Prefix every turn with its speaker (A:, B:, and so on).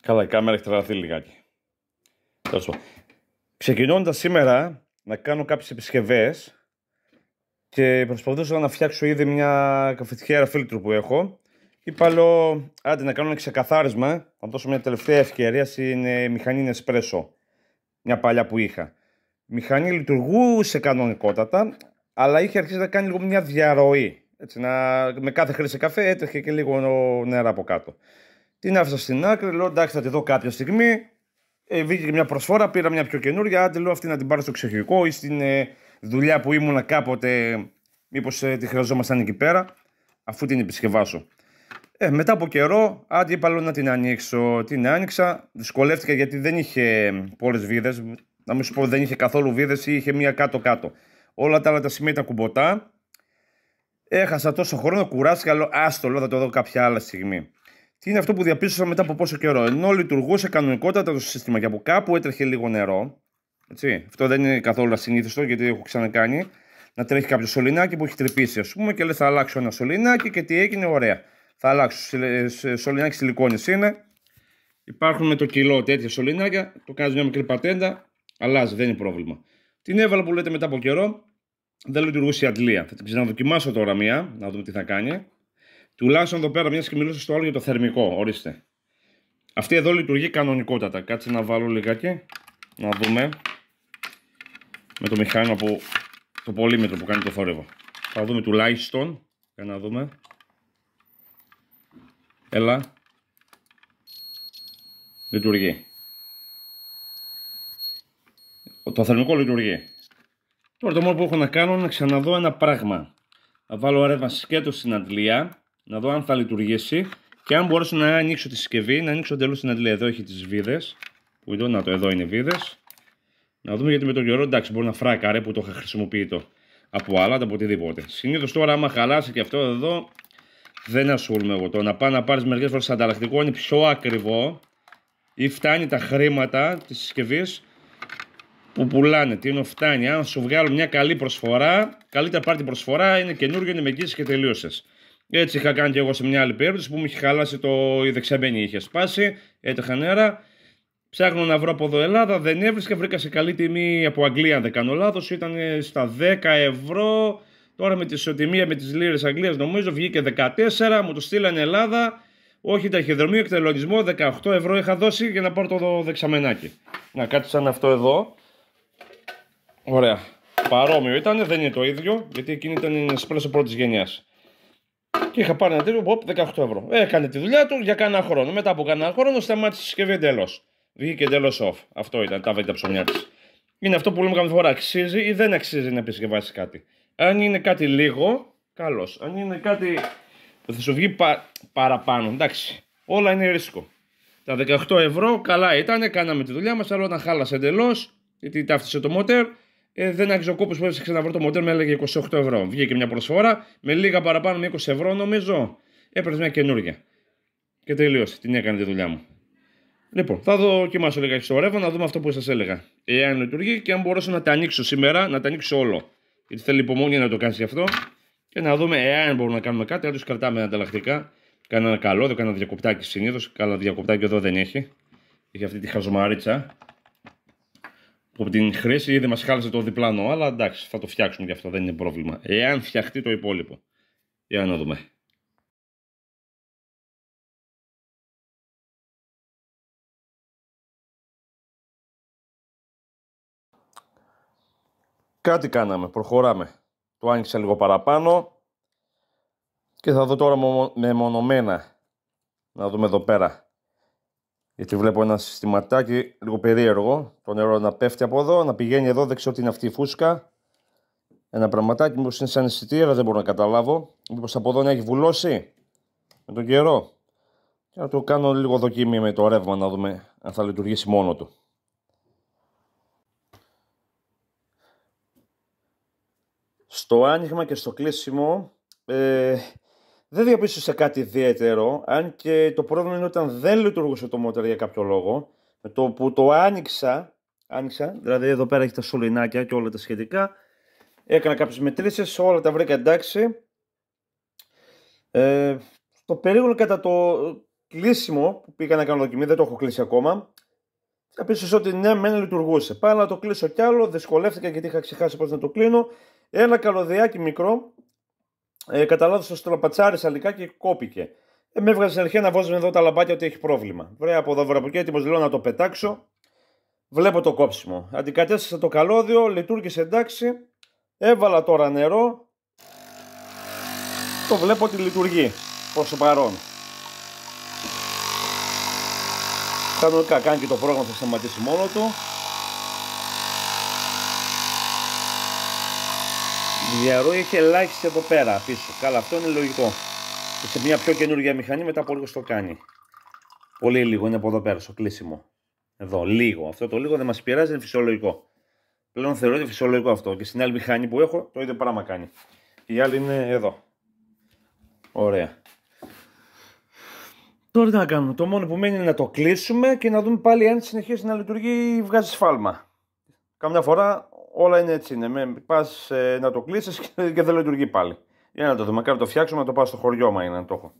A: Καλά, η κάμερα έχει τρελαθεί λιγάκι. Ξεκινώντας σήμερα να κάνω κάποιες επισκευές και προσπαθούσα να φτιάξω ήδη μια καφετιέρα φίλτρου που έχω. Είπα, λέω, άντε να κάνω ένα ξεκαθάρισμα, να δώσω μια τελευταία ευκαιρία στην μηχανή Nespresso, μια παλιά που είχα. Η μηχανή λειτουργούσε κανονικότατα, αλλά είχε αρχίσει να κάνει λίγο μια διαρροή. Έτσι, με κάθε χρήση καφέ έτρεχε και λίγο νερά από κάτω. Την άφησα στην άκρη, λέω εντάξει θα τη δω κάποια στιγμή. Βγήκε και μια προσφορά, πήρα μια πιο καινούρια. Άντε λέω αυτή να την πάρω στο ξεχωριστικό ή στην δουλειά που ήμουνα κάποτε. Μήπως τη χρειαζόμασταν εκεί πέρα, αφού την επισκευάσω. Μετά από καιρό, άντε είπα λέω να την ανοίξω. Την άνοιξα, δυσκολεύτηκα γιατί δεν είχε πολλές βίδες. Να μην σου πω δεν είχε καθόλου βίδες ή είχε μία κάτω-κάτω. Όλα τα άλλα τα σημεία ήταν κουμποτά. Έχασα τόσο χρόνο, κουράστηκα, λέω άστο, λέω θα το δω κάποια άλλη στιγμή. Τι είναι αυτό που διαπίστωσα μετά από πόσο καιρό? Ενώ λειτουργούσε κανονικότατα το σύστημα και από κάπου έτρεχε λίγο νερό. Έτσι. Αυτό δεν είναι καθόλου ασυνήθιστο γιατί έχω ξανακάνει. Να τρέχει κάποιο σωληνάκι που έχει τρυπήσει, α πούμε, και λε θα αλλάξω ένα σωληνάκι και τι έγινε, ωραία. Θα αλλάξω. Σωληνάκι σιλικόνης είναι. Υπάρχουν με το κιλό τέτοια σωληνάκια. Το κάνει μια μικρή πατέντα, αλλάζει, δεν είναι πρόβλημα. Την έβαλα που λέτε μετά από καιρό. Δεν λειτουργούσε η αντλία. Θα την ξαναδοκιμάσω τώρα μία, να δούμε τι θα κάνει. Τουλάχιστον εδώ πέρα, μια και μιλούσα στο άλλο για το θερμικό, ορίστε. Αυτή εδώ λειτουργεί κανονικότατα. Κάτσε να βάλω λιγάκι, να δούμε. Με το μηχάνημα που, το πολύμετρο που κάνει το θόρυβο. Θα δούμε τουλάχιστον, για να δούμε. Έλα. Λειτουργεί. Το θερμικό λειτουργεί. Τώρα το μόνο που έχω να κάνω είναι να ξαναδώ ένα πράγμα. Θα βάλω ρεύμα σκέτο στην αντλία. Να δω αν θα λειτουργήσει και αν μπορέσω να ανοίξω τη συσκευή, να ανοίξω εντελώς την αντλία. Εδώ έχει τις βίδες. Που εδώ είναι οι βίδες. Να δούμε γιατί με τον καιρό εντάξει μπορεί να φράκαρε που το είχα χρησιμοποιητό από άλλα, από οτιδήποτε. Συνήθως τώρα, άμα χαλάσει και αυτό εδώ, δεν ασχολούμαι εγώ. Το να πάω να πάρεις μερικές φορές ανταλλακτικό είναι πιο ακριβό ή φτάνει τα χρήματα της συσκευής που πουλάνε. Τι είναι, φτάνει. Αν σου βγάλουν μια καλή προσφορά, καλύτερα πάρει την προσφορά, είναι καινούργιο, είναι με εγγύηση και τελείωσες. Έτσι είχα κάνει και εγώ σε μια άλλη περίπτωση που μου είχε χαλάσει η δεξαμενή, είχε σπάσει, έτρεχα νερά. Ψάχνω να βρω από εδώ Ελλάδα, δεν έβρισκα, βρήκα σε καλή τιμή από Αγγλία, αν δεν κάνω λάθος, ήταν στα 10 ευρώ. Τώρα με τη ισοτιμία με τις λίρες Αγγλίας νομίζω βγήκε 14, μου το στείλανε Ελλάδα. Όχι ταχυδρομείο, εκτελονισμό, 18 ευρώ είχα δώσει για να πάρω το δεξαμενάκι. Να κάτσει σαν αυτό εδώ. Ωραία. Παρόμοιο ήταν, δεν είναι το ίδιο, γιατί εκείνη ήταν Nespresso πρώτης γενιάς. Και είχα πάρει ένα τέτοιο, 18 ευρώ. Έκανε τη δουλειά του για κανένα χρόνο. Μετά από κανένα χρόνο σταμάτησε η συσκευή εντελώς. Βγήκε εντελώς off. Αυτό ήταν, τα βέτα ψωμιά της. Είναι αυτό που λέμε καμιά φορά. Αξίζει ή δεν αξίζει να επισκευάσεις κάτι. Αν είναι κάτι λίγο, καλώς. Αν είναι κάτι που θα σου βγει παραπάνω, εντάξει. Όλα είναι ρίσκο. Τα 18 ευρώ καλά ήταν, κάναμε τη δουλειά μας, αλλά όταν χάλασε εντελώς, γιατί ταύτισε το μοτέρ. Δεν άξιζε ο κόπος που έψαξε να βρω το μοντέλο, με έλεγε 28 ευρώ. Βγήκε μια προσφορά με λίγα παραπάνω, με 20 ευρώ νομίζω. Έπαιρνε μια καινούργια. Και τελείωσε. Την έκανε τη δουλειά μου. Λοιπόν, θα δοκιμάσω λίγα στο ρεύμα να δούμε αυτό που σας έλεγα. Εάν λειτουργεί και αν μπορέσω να τα ανοίξω σήμερα, να τα ανοίξω όλο. Γιατί θέλει υπομονή να το κάνει γι' αυτό. Και να δούμε εάν μπορούμε να κάνουμε κάτι. Αν τους κρατάμε ανταλλακτικά. Κάνα καλό, εδώ κάνα διακοπτάκι συνήθως. Καλά διακοπτάκι εδώ δεν έχει. Έχει αυτή τη χαζομαρίτσα. Που από την χρήση ήδη μας χάλασε το διπλάνο, αλλά εντάξει, θα το φτιάξουμε και αυτό, δεν είναι πρόβλημα. Εάν φτιαχτεί το υπόλοιπο. Για να δούμε. Κάτι κάναμε, προχωράμε. Το άνοιξα λίγο παραπάνω. Και θα δω τώρα μεμονωμένα. Να δούμε εδώ πέρα. Γιατί βλέπω ένα συστηματάκι λίγο περίεργο. Το νερό να πέφτει από εδώ, να πηγαίνει εδώ, δεν ξέρω τι είναι αυτή η φούσκα. Ένα πραγματάκι, μήπως είναι σαν αισθητήρα, δεν μπορώ να καταλάβω. Μήπως από εδώ να έχει βουλώσει με τον καιρό. Και να το κάνω λίγο δοκίμη με το ρεύμα, να δούμε αν θα λειτουργήσει μόνο του. Στο άνοιγμα και στο κλείσιμο δεν διαπίστωσα κάτι ιδιαίτερο, αν και το πρόβλημα είναι όταν δεν λειτουργούσε το μότορ για κάποιο λόγο. Με το που το άνοιξα, δηλαδή εδώ πέρα έχει τα σωληνάκια και όλα τα σχετικά, έκανα κάποιες μετρήσεις, όλα τα βρήκα εντάξει. Το περίγωνο κατά το κλείσιμο που πήγα να κάνω δοκιμή, δεν το έχω κλείσει ακόμα. Θα πεις ότι ναι, μεν λειτουργούσε. Πάω να το κλείσω κι άλλο, δυσκολεύτηκα γιατί είχα ξεχάσει πώς να το κλείνω. Ένα καλωδιάκι μικρό, κατά λάθος το στραπατσάρισα λιγάκι και κόπηκε. Με έβγαζε στην αρχή να βάζουμε εδώ τα λαμπάκια ότι έχει πρόβλημα. Βρέα από εδώ, από εκεί, έτοιμος λέω να το πετάξω. Βλέπω το κόψιμο. Αντικατέστησα το καλώδιο, λειτουργήσε εντάξει. Έβαλα τώρα νερό. Το βλέπω ότι λειτουργεί προς το παρόν. Κανονικά κάνει και το πρόγραμμα, θα σταματήσει μόνο του. Η διαρροή έχει ελάχιστη εδώ πέρα πίσω. Καλά, αυτό είναι λογικό. Και σε μια πιο καινούργια μηχανή μετά από λίγο στο κάνει. Πολύ λίγο είναι από εδώ πέρα στο κλείσιμο. Εδώ, λίγο. Αυτό το λίγο δεν μας πειράζει, είναι φυσιολογικό. Πλέον θεωρώ ότι είναι φυσιολογικό αυτό. Και στην άλλη μηχανή που έχω το ίδιο πράγμα κάνει. Και η άλλη είναι εδώ. Ωραία. Τώρα τι να κάνουμε. Το μόνο που μένει είναι να το κλείσουμε και να δούμε πάλι αν συνεχίζει να λειτουργεί ή βγάζει σφάλμα. Καμιά φορά όλα είναι έτσι. Πας να το κλείσεις και δεν λειτουργεί πάλι. Για να το δούμε. Κάνω το φτιάξουμε να το πάω στο χωριό μα για να το έχω.